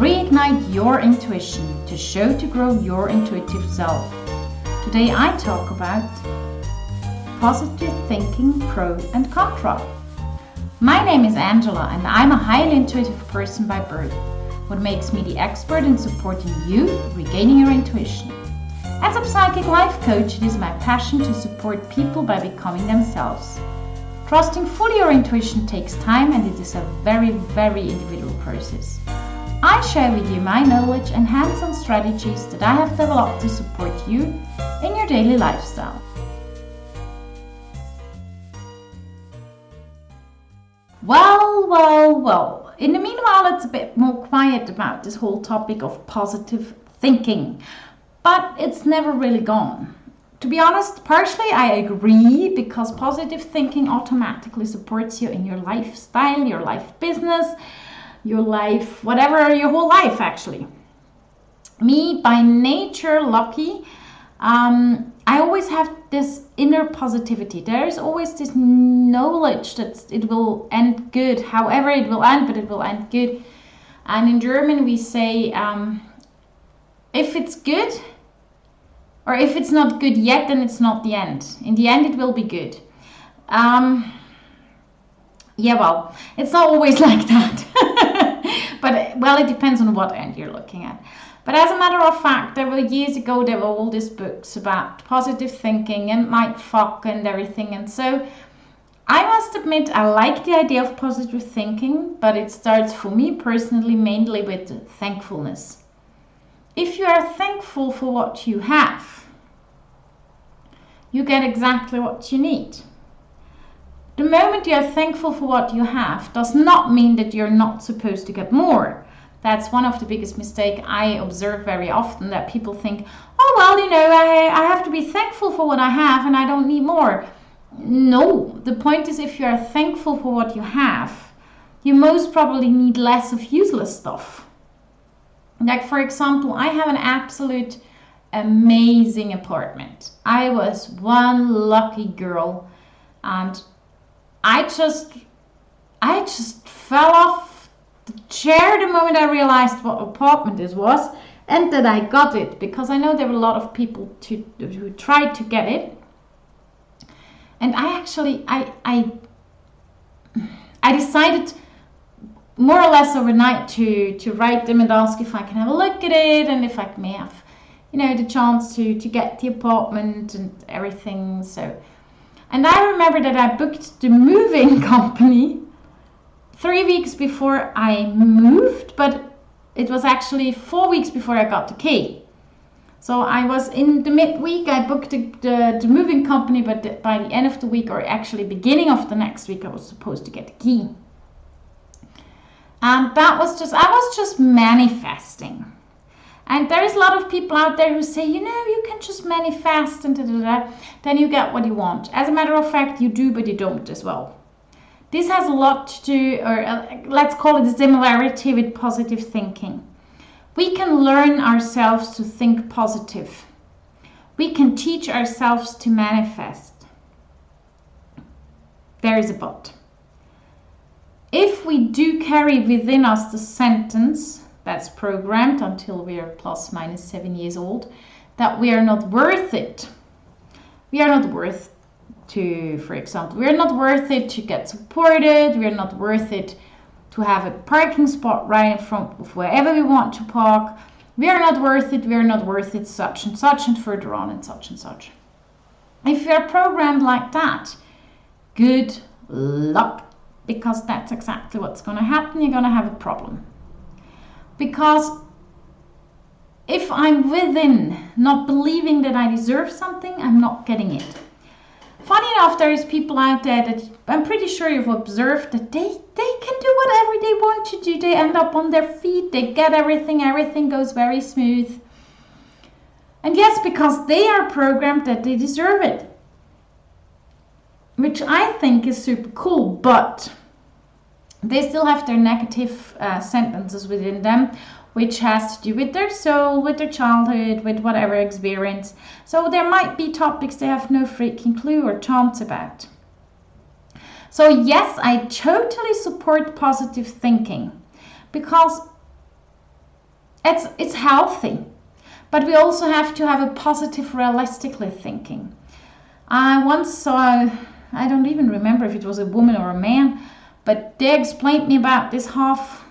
reignite your intuition to show to grow your intuitive self. Today I talk about positive thinking, pro and contra. My name is Angela and I'm a highly intuitive person by birth. What makes me the expert in supporting you regaining your intuition. As a psychic life coach, it is my passion to support people by becoming themselves. Trusting fully your intuition takes time and it is a very, very individual process. I share with you my knowledge and hands-on strategies that I have developed to support you in your daily lifestyle. Well. In the meanwhile, it's a bit more quiet about this whole topic of positive thinking, but it's never really gone. To be honest, partially I agree, because positive thinking automatically supports you in your lifestyle, your life business, your life, whatever, your whole life actually. Me, by nature, lucky, I always have this inner positivity. There is always this knowledge that it will end good, however it will end, but it will end good. And in German we say, if it's good, or if it's not good yet, then it's not the end. In the end, it will be good. It's not always like that. But, well, it depends on what end you're looking at. But as a matter of fact, years ago, there were all these books about positive thinking and mindfuck and everything. And so I must admit, I like the idea of positive thinking, but it starts for me personally mainly with thankfulness. If you are thankful for what you have, you get exactly what you need. The moment you are thankful for what you have does not mean that you're not supposed to get more. That's one of the biggest mistakes I observe very often, that people think, oh, well, I have to be thankful for what I have and I don't need more. No, the point is, if you are thankful for what you have, you most probably need less of useless stuff. Like, for example, I have an absolute amazing apartment. I was one lucky girl and I just fell off the chair the moment I realized what apartment this was and that I got it, because I know there were a lot of people who tried to get it. And I decided more or less overnight to write them and ask if I can have a look at it and if I may have, the chance to get the apartment and everything. So, and I remember that I booked the moving company 3 weeks before I moved, but it was actually 4 weeks before I got the key. So I was in the midweek, I booked the moving company, but by the end of the week, or actually beginning of the next week, I was supposed to get the key. And I was just manifesting. And there's a lot of people out there who say, you can just manifest and then you get what you want. As a matter of fact, you do, but you don't as well. This has a lot to do, or let's call it a similarity with positive thinking. We can learn ourselves to think positive. We can teach ourselves to manifest. There is a but. If we do carry within us the sentence that's programmed until we are plus minus 7 years old, that we are not worth it. We are not worth to, for example, we are not worth it to get supported. We are not worth it to have a parking spot right in front of wherever we want to park. We are not worth it. We are not worth it, such and further on and such and such. If you are programmed like that, good luck. Because that's exactly what's going to happen. You're going to have a problem. Because if I'm within not believing that I deserve something, I'm not getting it. Funny enough, there is people out there that I'm pretty sure you've observed that they can do whatever they want to do. They end up on their feet. They get everything goes very smooth. And yes, because they are programmed that they deserve it. Which I think is super cool, but they still have their negative sentences within them, which has to do with their soul, with their childhood, with whatever experience. So there might be topics they have no freaking clue or chance about. So yes, I totally support positive thinking, because It's healthy. But we also have to have a positive, realistically thinking. I once saw, I don't even remember if it was a woman or a man, but they explained me about this half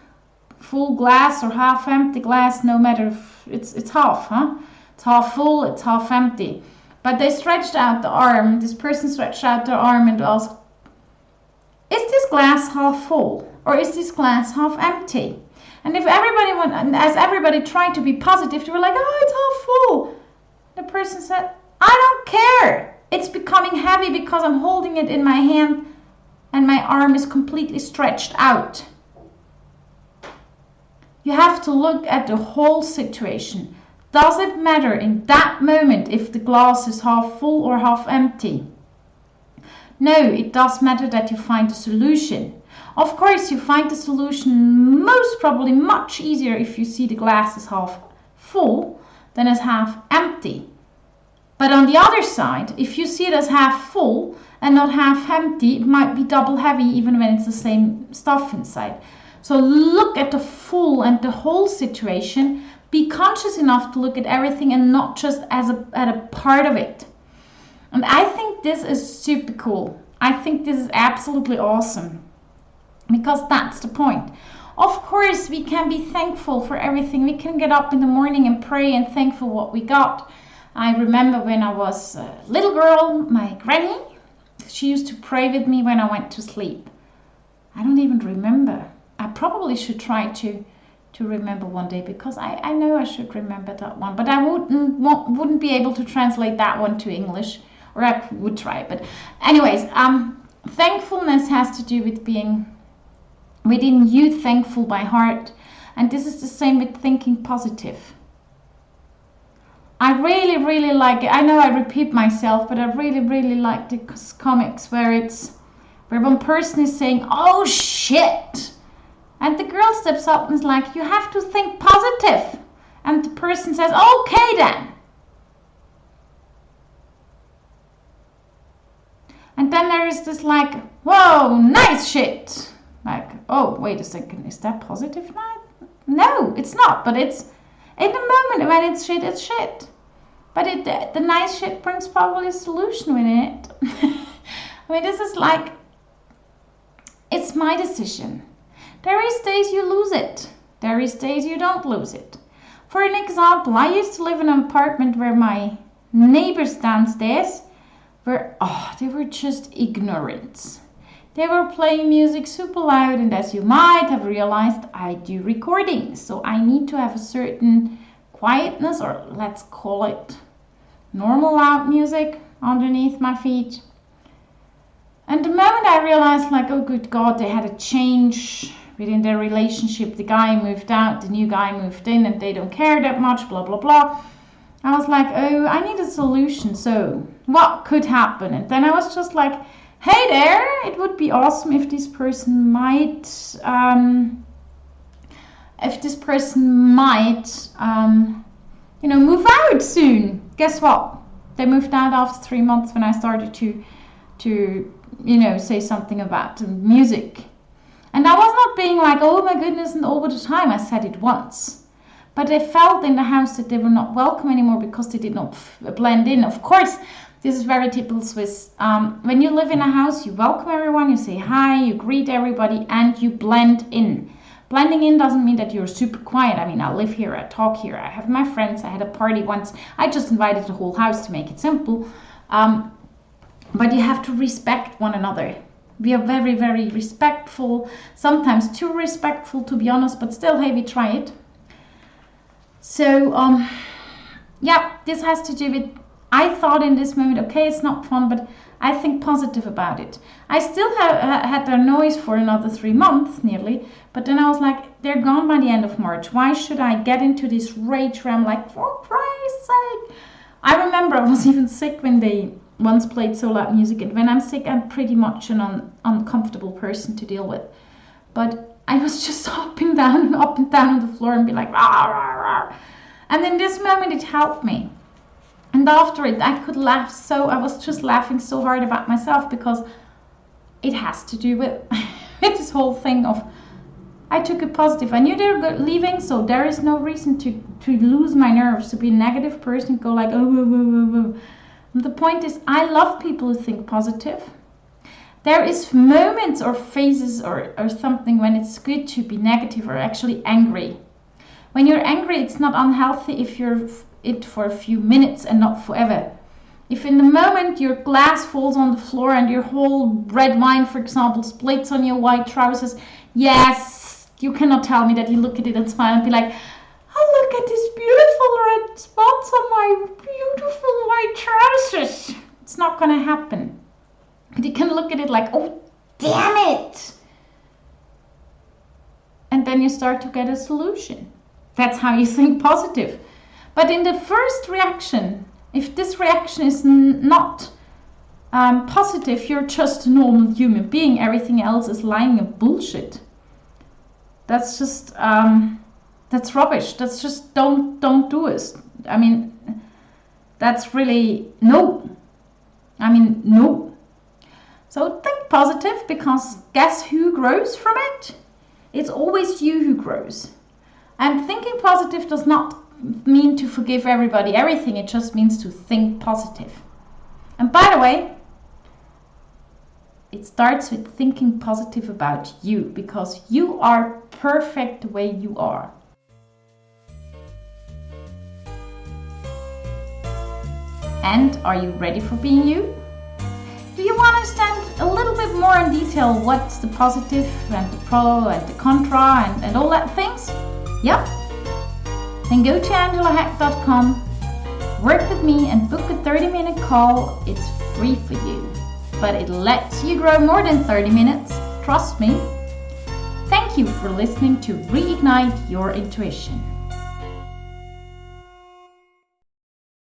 full glass or half empty glass, no matter if it's half, huh? It's half full, it's half empty. But they stretched out the arm, this person stretched out their arm and asked, is this glass half full or is this glass half empty? And if as everybody tried to be positive, they were like, oh, it's half full. The person said, I don't care. It's becoming heavy because I'm holding it in my hand and my arm is completely stretched out. You have to look at the whole situation. Does it matter in that moment if the glass is half full or half empty? No, it does matter that you find a solution. Of course, you find the solution most probably much easier if you see the glass is half full than as half empty. But on the other side, if you see it as half full and not half empty, it might be double heavy even when it's the same stuff inside. So look at the full and the whole situation. Be conscious enough to look at everything and not just at a part of it. And I think this is super cool. I think this is absolutely awesome. Because that's the point. Of course, we can be thankful for everything. We can get up in the morning and pray and thank for what we got. I remember when I was a little girl, my granny, she used to pray with me when I went to sleep. I don't even remember. I probably should try to remember one day because I know I should remember that one. But I wouldn't be able to translate that one to English. Or I would try. But anyways, thankfulness has to do with being within you thankful by heart. And this is the same with thinking positive. I really, really like it. I know I repeat myself, but I really, really like the comics where one person is saying, oh shit. And the girl steps up and is like, you have to think positive. And the person says, okay then. And then there is this like, whoa, nice shit. Like, oh, wait a second, is that positive now? No, it's not, but it's, in the moment when it's shit. But the nice shit brings probably a solution within it. I mean, this is like, it's my decision. There is days you lose it. There is days you don't lose it. For an example, I used to live in an apartment where my neighbors downstairs they were just ignorant. They were playing music super loud, and as you might have realized, I do recordings. So I need to have a certain quietness, or let's call it normal loud music underneath my feet. And the moment I realized, like, oh good God, they had a change within their relationship. The guy moved out, the new guy moved in, and they don't care that much, blah, blah, blah. I was like, oh, I need a solution. So what could happen? And then I was just like, hey there, it would be awesome if this person might, move out soon. Guess what? They moved out after 3 months when I started to say something about the music. And I was not being like, oh my goodness, and all the time. I said it once. But they felt in the house that they were not welcome anymore because they did not blend in. Of course, this is very typical Swiss. When you live in a house, you welcome everyone, you say hi, you greet everybody, and you blend in. Blending in doesn't mean that you're super quiet. I mean, I live here, I talk here, I have my friends, I had a party once. I just invited the whole house to make it simple. But you have to respect one another. We are very, very respectful, sometimes too respectful to be honest, but still, hey, we try it. So, this has to do with, I thought in this moment, okay, it's not fun, but I think positive about it. I still had their noise for another 3 months, nearly, but then I was like, they're gone by the end of March. Why should I get into this rage where I'm like, for Christ's sake? I remember I was even sick when they once played so loud music, and when I'm sick, I'm pretty much an uncomfortable person to deal with. But I was just up and down on the floor and be like, rah, rah, rah. And in this moment, it helped me. And after it, I could laugh. So I was just laughing so hard about myself because it has to do with this whole thing of I took it positive. I knew they were leaving, so there is no reason to lose my nerves, to be a negative person, go like, oh. The point is, I love people who think positive. There is moments or phases or something when it's good to be negative or actually angry. When you're angry, it's not unhealthy if you're it for a few minutes and not forever. If in the moment your glass falls on the floor and your whole red wine, for example, splits on your white trousers, yes, you cannot tell me that you look at it and smile and be like, oh, look at these beautiful red spots on my beautiful white trousers. It's not going to happen. But you can look at it like, oh, damn it. And then you start to get a solution. That's how you think positive. But in the first reaction, if this reaction is not positive, you're just a normal human being. Everything else is lying and bullshit. That's just... that's rubbish. That's just don't do it. I mean, that's really no. I mean, no. So think positive, because guess who grows from it? It's always you who grows. And thinking positive does not mean to forgive everybody everything. It just means to think positive. And by the way, it starts with thinking positive about you, because you are perfect the way you are. And are you ready for being you? Do you want to understand a little bit more in detail what's the positive and the pro and the contra and all that things? Yeah? Then go to angelahack.com, work with me and book a 30-minute call. It's free for you, but it lets you grow more than 30 minutes. Trust me. Thank you for listening to Reignite Your Intuition.